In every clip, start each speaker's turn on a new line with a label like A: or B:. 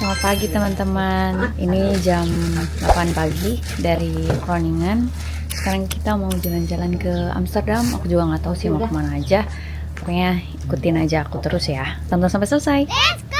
A: Selamat pagi teman-teman. Ini jam 8 pagi dari Groningen. Sekarang kita mau jalan-jalan ke Amsterdam. Aku juga nggak tahu sih mau kemana aja. Pokoknya ikutin aja aku terus ya. Tonton sampai selesai. Let's go!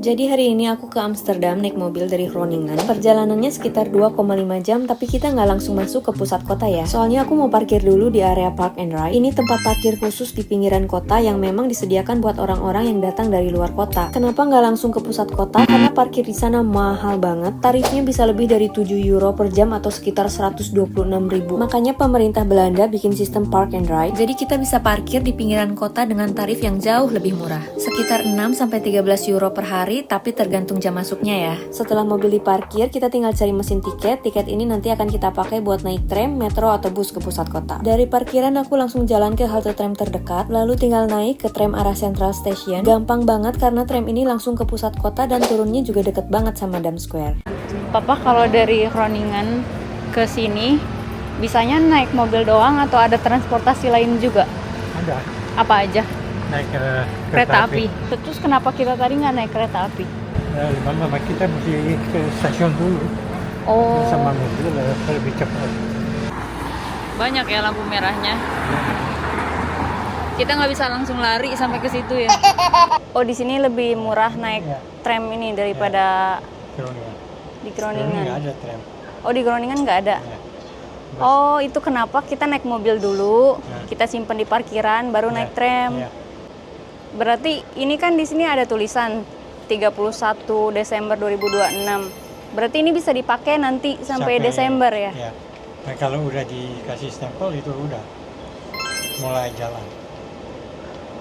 A: Jadi hari ini aku ke Amsterdam naik mobil dari Groningen. Perjalanannya sekitar 2,5 jam, tapi kita nggak langsung masuk ke pusat kota ya. Soalnya aku mau parkir dulu di area Park and Ride. Ini tempat parkir khusus di pinggiran kota yang memang disediakan buat orang-orang yang datang dari luar kota. Kenapa nggak langsung ke pusat kota? Karena parkir di sana mahal banget. Tarifnya bisa lebih dari 7 euro per jam atau sekitar 126.000. Makanya pemerintah Belanda bikin sistem Park and Ride. Jadi kita bisa parkir di pinggiran kota dengan tarif yang jauh lebih murah. Sekitar 6-13 euro per hari, tapi tergantung jam masuknya ya. Setelah mobil diparkir, kita tinggal cari mesin tiket. Tiket ini nanti akan kita pakai buat naik tram, metro, atau bus ke pusat kota. Dari parkiran aku langsung jalan ke halte tram terdekat, lalu tinggal naik ke tram arah Central Station. Gampang banget karena tram ini langsung ke pusat kota dan turunnya juga deket banget sama Dam Square. Papa kalau dari Groningen ke sini, bisanya naik mobil doang atau ada transportasi lain juga?
B: Ada.
A: Apa aja?
B: Naik
A: Kereta api. Terus kenapa kita tadi nggak naik kereta api?
B: Mama kita mesti ke stasiun dulu.
A: Oh.
B: Sama mobil lebih cepat.
A: Banyak ya lampu merahnya. Kita nggak bisa langsung lari sampai ke situ ya. Oh, di sini lebih murah naik tram ini daripada
B: Groningen.
A: di Groningen.
B: Nggak ada tram.
A: Oh, di Groningen nggak ada.
B: Ya.
A: Oh, itu kenapa kita naik mobil dulu,
B: Ya.
A: kita simpen di parkiran, baru naik tram.
B: Ya.
A: Berarti ini kan di sini ada tulisan 31 Desember 2026. Berarti ini bisa dipakai nanti sampai Desember ya?
B: Ya. Nah, kalau udah dikasih stempel itu udah mulai jalan.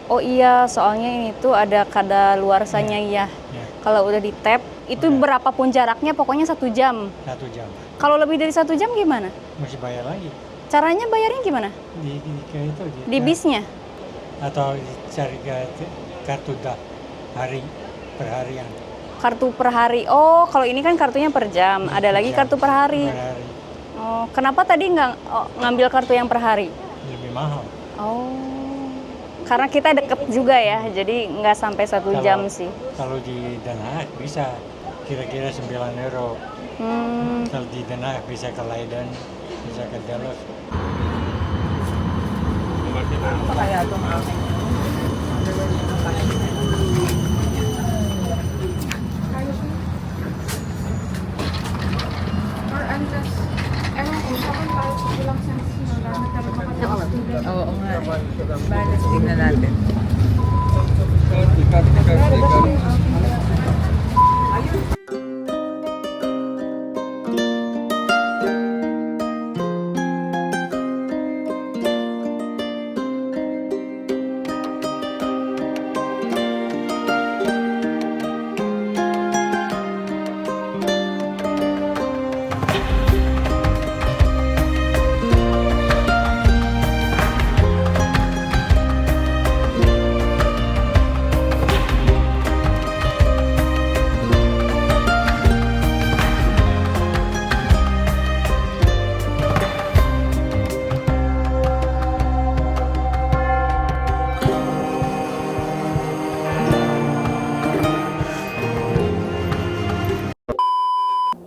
A: Oh iya, soalnya ini tuh ada kadaluarsanya ya.
B: Ya.
A: Kalau udah di tap, itu berapapun jaraknya pokoknya 1 jam.
B: 1 jam.
A: Kalau lebih dari 1 jam gimana?
B: Mesti bayar lagi.
A: Caranya bayarnya gimana? Di bisnya?
B: Atau cari kartu hari perharian.
A: Kartu per hari. Oh, kalau ini kan kartunya per jam. Ada lagi kartu per hari.
B: Per hari.
A: Oh, kenapa tadi nggak ngambil kartu yang per hari?
B: Lebih mahal.
A: Oh, karena kita deket juga ya, jadi nggak sampai 1 jam sih.
B: Kalau di Den Haag bisa kira-kira 9 euro. Kalau di Den Haag bisa ke Leiden, bisa ke Delft.
C: Oo nga. Balas, tingnan natin.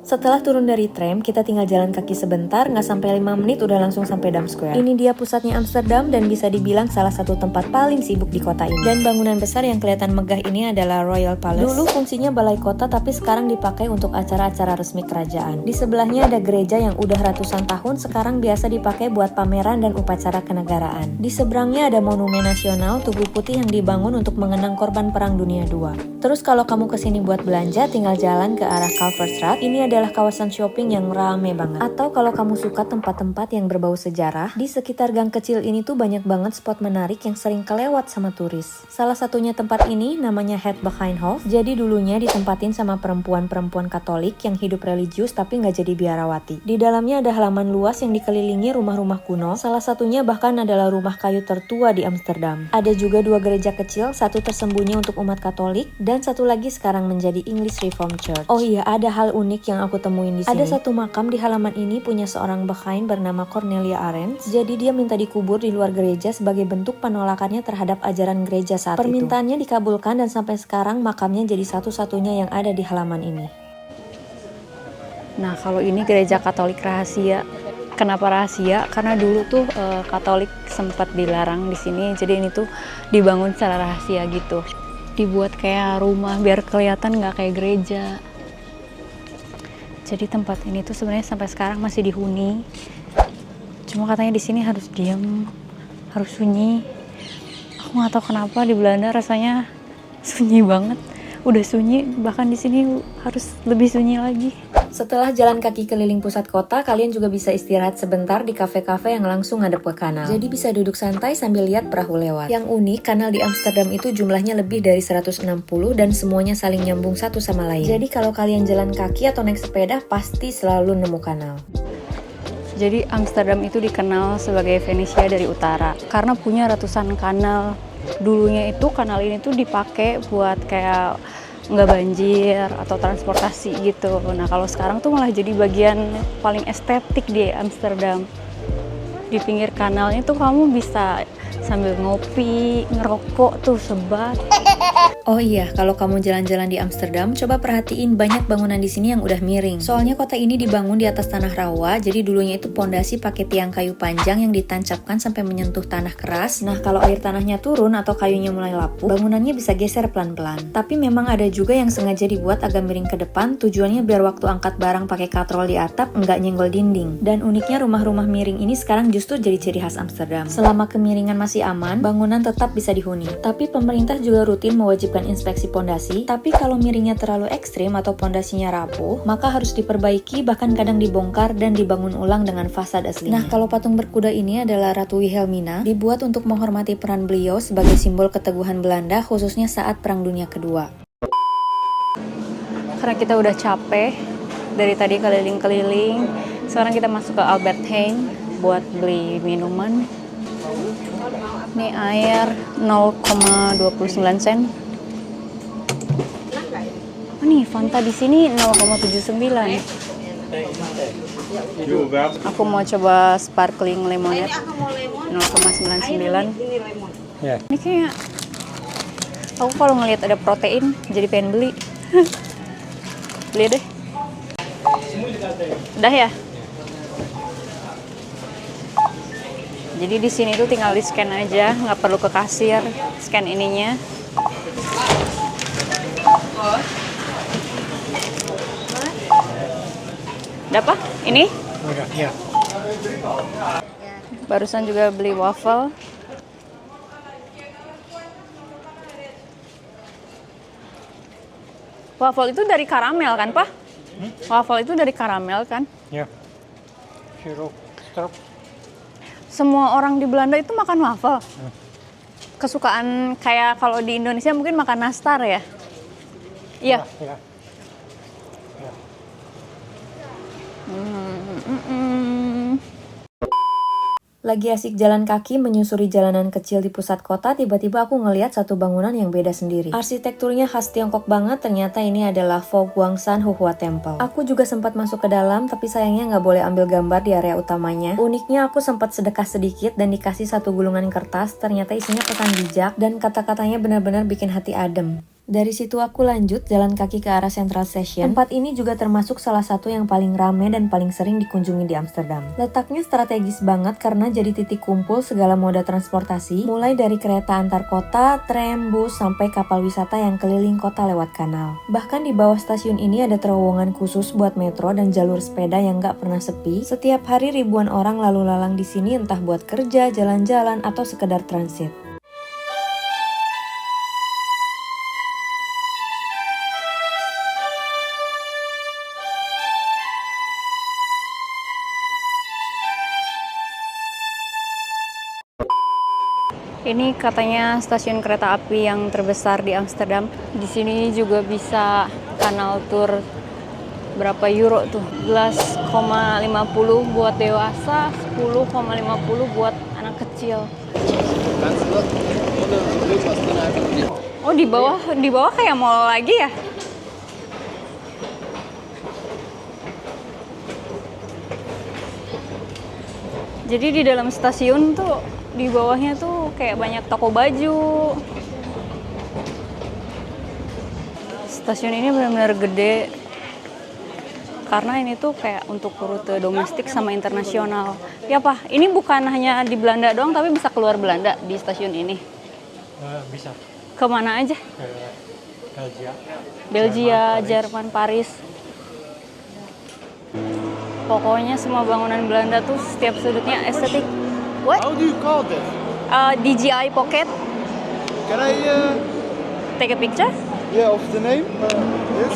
A: Setelah turun dari tram, kita tinggal jalan kaki sebentar, nggak sampai 5 menit udah langsung sampai Dam Square. Ini dia pusatnya Amsterdam dan bisa dibilang salah satu tempat paling sibuk di kota ini. Dan bangunan besar yang kelihatan megah ini adalah Royal Palace. Dulu fungsinya balai kota, tapi sekarang dipakai untuk acara-acara resmi kerajaan. Di sebelahnya ada gereja yang udah ratusan tahun, sekarang biasa dipakai buat pameran dan upacara kenegaraan. Di seberangnya ada Monumen Nasional, tugu putih yang dibangun untuk mengenang korban Perang Dunia II. Terus kalau kamu kesini buat belanja, tinggal jalan ke arah Kalverstraat. Ini adalah kawasan shopping yang rame banget. Atau kalau kamu suka tempat-tempat yang berbau sejarah, di sekitar gang kecil ini tuh banyak banget spot menarik yang sering kelewat sama turis. Salah satunya tempat ini namanya Het Begijnhof. Jadi dulunya ditempatin sama perempuan-perempuan Katolik yang hidup religius tapi nggak jadi biarawati. Di dalamnya ada halaman luas yang dikelilingi rumah-rumah kuno. Salah satunya bahkan adalah rumah kayu tertua di Amsterdam. Ada juga 2 gereja kecil, satu tersembunyi untuk umat Katolik dan satu lagi sekarang menjadi English Reformed Church. Oh iya, ada hal unik yang aku temuin di sini. Ada satu makam di halaman ini punya seorang Bekhain bernama Cornelia Arendt. Jadi dia minta dikubur di luar gereja sebagai bentuk penolakannya terhadap ajaran gereja saat itu. Permintaannya dikabulkan dan sampai sekarang makamnya jadi satu-satunya yang ada di halaman ini.
D: Nah, kalau ini gereja Katolik rahasia. Kenapa rahasia? Karena dulu tuh Katolik sempat dilarang di sini. Jadi ini tuh dibangun secara rahasia gitu. Dibuat kayak rumah biar kelihatan nggak kayak gereja. Jadi tempat ini tuh sebenarnya sampai sekarang masih dihuni. Cuma katanya di sini harus diam, harus sunyi. Aku nggak tahu kenapa di Belanda rasanya sunyi banget. Udah sunyi, bahkan di sini harus lebih sunyi lagi.
A: Setelah jalan kaki keliling pusat kota, kalian juga bisa istirahat sebentar di kafe-kafe yang langsung ngadep ke kanal. Jadi bisa duduk santai sambil lihat perahu lewat. Yang unik, kanal di Amsterdam itu jumlahnya lebih dari 160 dan semuanya saling nyambung satu sama lain. Jadi kalau kalian jalan kaki atau naik sepeda, pasti selalu nemu kanal.
D: Jadi Amsterdam itu dikenal sebagai Venesia dari utara karena punya ratusan kanal. Dulunya itu kanal ini tuh dipakai buat kayak nggak banjir atau transportasi gitu. Nah kalau sekarang tuh malah jadi bagian paling estetik di Amsterdam. Di pinggir kanalnya tuh kamu bisa sambil ngopi, ngerokok tuh sebat.
A: Oh iya, kalau kamu jalan-jalan di Amsterdam, coba perhatiin banyak bangunan di sini yang udah miring. Soalnya kota ini dibangun di atas tanah rawa, jadi dulunya itu pondasi pakai tiang kayu panjang yang ditancapkan sampai menyentuh tanah keras. Nah, kalau air tanahnya turun atau kayunya mulai lapuk, bangunannya bisa geser pelan-pelan. Tapi memang ada juga yang sengaja dibuat agak miring ke depan, tujuannya biar waktu angkat barang pakai katrol di atap nggak nyenggol dinding. Dan uniknya rumah-rumah miring ini sekarang justru jadi ciri khas Amsterdam. Selama kemiringan masih aman, bangunan tetap bisa dihuni. Tapi pemerintah juga rutin mewajibkan inspeksi pondasi, tapi kalau miringnya terlalu ekstrim atau pondasinya rapuh, maka harus diperbaiki, bahkan kadang dibongkar dan dibangun ulang dengan fasad asli. Nah, kalau patung berkuda ini adalah Ratu Wilhelmina, dibuat untuk menghormati peran beliau sebagai simbol keteguhan Belanda, khususnya saat Perang Dunia Kedua.
D: Karena kita udah capek dari tadi keliling-keliling, sekarang kita masuk ke Albert Heijn buat beli minuman. Ini air 0,29 sen. Oh, nih Fanta di sini 0,79. Aku mau coba sparkling lemonade 0,99.
B: Ya.
D: Ini kayak aku kalau ngelihat ada protein jadi pengen beli. Beli deh. Udah ya? Jadi di sini tuh tinggal di scan aja, nggak perlu ke kasir, scan ininya. Udah apa? Ini?
B: Udah, ya.
D: Barusan juga beli waffle. Waffle itu dari karamel kan, Pak? Waffle itu dari karamel kan?
B: Ya. Sirup, strop.
D: Semua orang di Belanda itu makan waffle. Kesukaan kayak kalau di Indonesia mungkin makan nastar ya? Iya.
B: Ya.
A: Lagi asik jalan kaki menyusuri jalanan kecil di pusat kota, tiba-tiba aku ngeliat satu bangunan yang beda sendiri. Arsitekturnya khas Tiongkok banget, ternyata ini adalah Fo Guangshan Huhua Temple. Aku juga sempat masuk ke dalam, tapi sayangnya nggak boleh ambil gambar di area utamanya. Uniknya aku sempat sedekah sedikit dan dikasih satu gulungan kertas, ternyata isinya pesan bijak dan kata-katanya benar-benar bikin hati adem. Dari situ aku lanjut jalan kaki ke arah Central Station. Tempat ini juga termasuk salah satu yang paling rame dan paling sering dikunjungi di Amsterdam. Letaknya strategis banget karena jadi titik kumpul segala moda transportasi, mulai dari kereta antar kota, tram, bus, sampai kapal wisata yang keliling kota lewat kanal. Bahkan di bawah stasiun ini ada terowongan khusus buat metro dan jalur sepeda yang gak pernah sepi. Setiap hari ribuan orang lalu lalang di sini entah buat kerja, jalan-jalan, atau sekedar transit.
D: Ini katanya stasiun kereta api yang terbesar di Amsterdam. Di sini juga bisa kanal tour berapa euro tuh? 11,50 buat dewasa, 10,50 buat anak kecil. Oh, di bawah kayak mall lagi ya? Jadi di dalam stasiun tuh di bawahnya tuh kayak banyak toko baju. Stasiun ini benar-benar gede. Karena ini tuh kayak untuk rute domestik sama internasional. Ya Pak, ini bukan hanya di Belanda doang tapi bisa keluar Belanda di stasiun ini.
B: Bisa
D: Kemana aja?
B: ke Belgia.
D: Belgia,
B: Paris.
D: Jerman, Paris. Pokoknya semua bangunan Belanda tuh setiap sudutnya estetik. What?
E: How do you call this?
D: DJI Pocket.
E: Can I,
D: Take a picture?
E: of the name? Yes.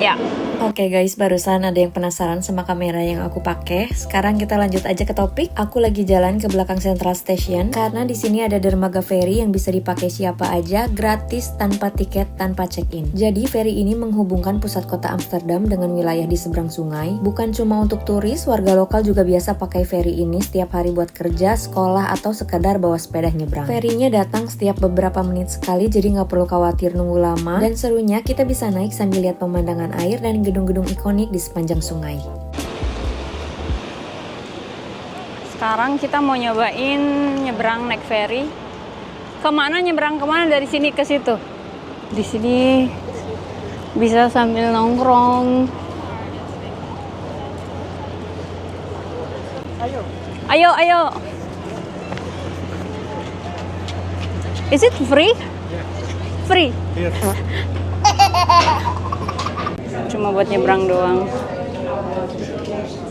D: Ya.
A: Oke guys, barusan ada yang penasaran sama kamera yang aku pakai. Sekarang kita lanjut aja ke topik. Aku lagi jalan ke belakang Central Station karena di sini ada dermaga ferry yang bisa dipakai siapa aja, gratis, tanpa tiket, tanpa check-in. Jadi ferry ini menghubungkan pusat kota Amsterdam dengan wilayah di seberang sungai. Bukan cuma untuk turis, warga lokal juga biasa pakai ferry ini setiap hari buat kerja, sekolah, atau sekedar bawa sepeda nyebrang. Ferrynya datang setiap beberapa menit sekali, jadi nggak perlu khawatir nunggu lama. Dan serunya kita bisa naik sambil lihat pemandangan air dan gedung-gedung ikonik di sepanjang sungai.
D: Sekarang kita mau nyobain nyebrang naik ferry. Kemana nyebrang kemana dari sini ke situ? Di sini bisa sambil nongkrong. Ayo, ayo. Is it free? Free. Cuma buat nyebrang doang.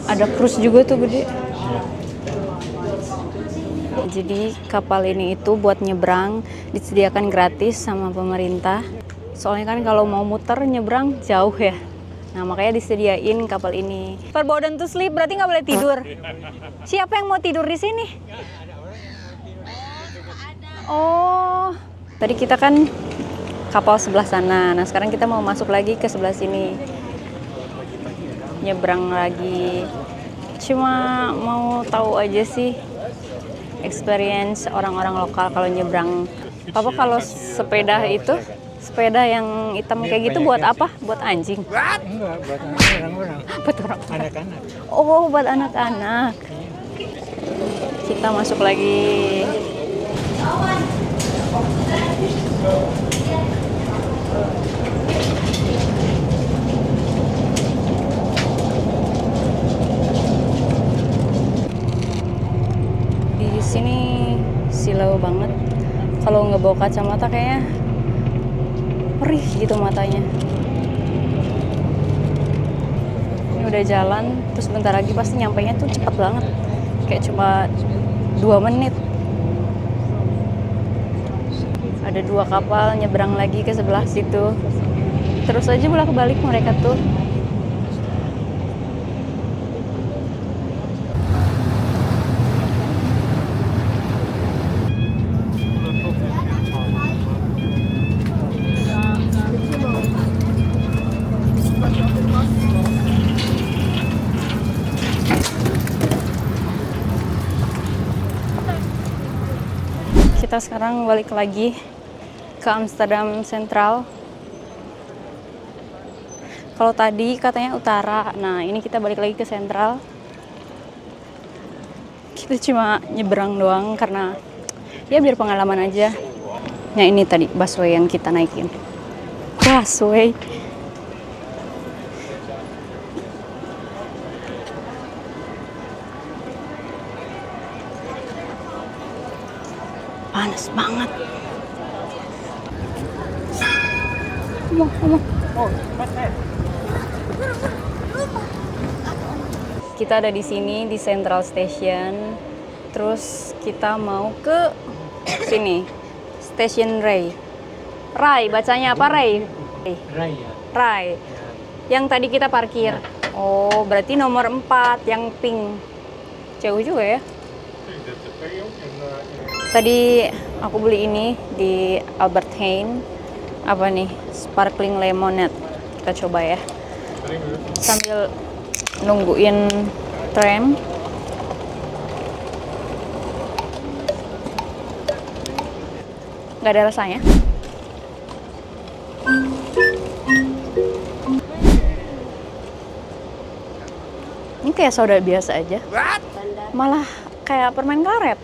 D: Ada cruise juga tuh gede. Jadi kapal ini itu buat nyebrang, disediakan gratis sama pemerintah. Soalnya kan kalau mau muter nyebrang jauh ya. Nah makanya disediain kapal ini. Forbidden to sleep berarti nggak boleh tidur. Siapa yang mau tidur di sini? Oh, tadi kita kan kapal sebelah sana. Nah sekarang kita mau masuk lagi ke sebelah sini. Nyebrang lagi. Cuma mau tahu aja sih experience orang-orang lokal kalau nyebrang. Papa kalau sepeda itu, sepeda yang hitam kayak gitu buat apa? Buat anjing?
B: Enggak, buat orang-orang.
D: Buat orang.
B: Anak-anak.
D: Oh, buat anak-anak. Kita masuk lagi. Di sini silau banget. Kalau nggak bawa kacamata kayaknya perih gitu matanya. Ini udah jalan, terus bentar lagi pasti nyampainya tuh cepet banget. Kayak cuma 2 menit. Ada 2 kapal nyebrang lagi ke sebelah situ. Terus aja bolak-balik mereka tuh. Kita sekarang balik lagi ke Amsterdam Central. Kalau tadi katanya utara, nah ini kita balik lagi ke Central. Kita cuma nyebrang doang karena ya biar pengalaman aja. Nah ini tadi busway yang kita naikin. Busway. Panas banget. Kita ada di sini di Central Station. Terus kita mau ke sini. Station Rai. Rai bacanya apa Rai?
B: Raya.
D: Rai. Yang tadi kita parkir. Oh, berarti nomor 4 yang pink. Jauh juga ya. Tadi aku beli ini di Albert Heijn. Apa nih? Sparkling lemonade. Kita coba ya. Sambil nungguin tram. Gak ada rasanya. Ini kayak soda biasa aja. Malah kayak permen karet.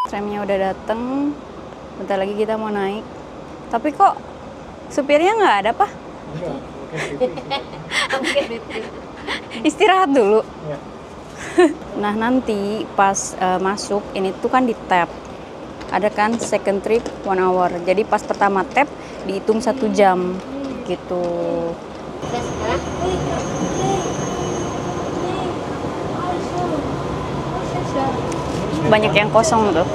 D: Tramnya udah dateng, bentar lagi kita mau naik. Tapi kok supirnya nggak ada, Pak? Istirahat dulu. Nah, nanti pas masuk ini tuh kan di tap. Ada kan second trip 1 hour. Jadi pas pertama tap dihitung 1 jam gitu. Banyak yang kosong tuh.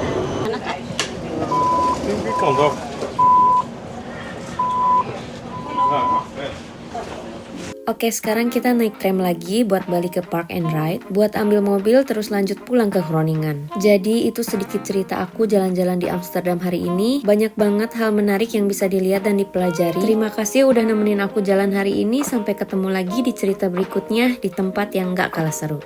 A: Oke, sekarang kita naik tram lagi buat balik ke Park and Ride, buat ambil mobil terus lanjut pulang ke Groningen. Jadi itu sedikit cerita aku jalan-jalan di Amsterdam hari ini. Banyak banget hal menarik yang bisa dilihat dan dipelajari. Terima kasih udah nemenin aku jalan hari ini. Sampai ketemu lagi di cerita berikutnya di tempat yang gak kalah seru.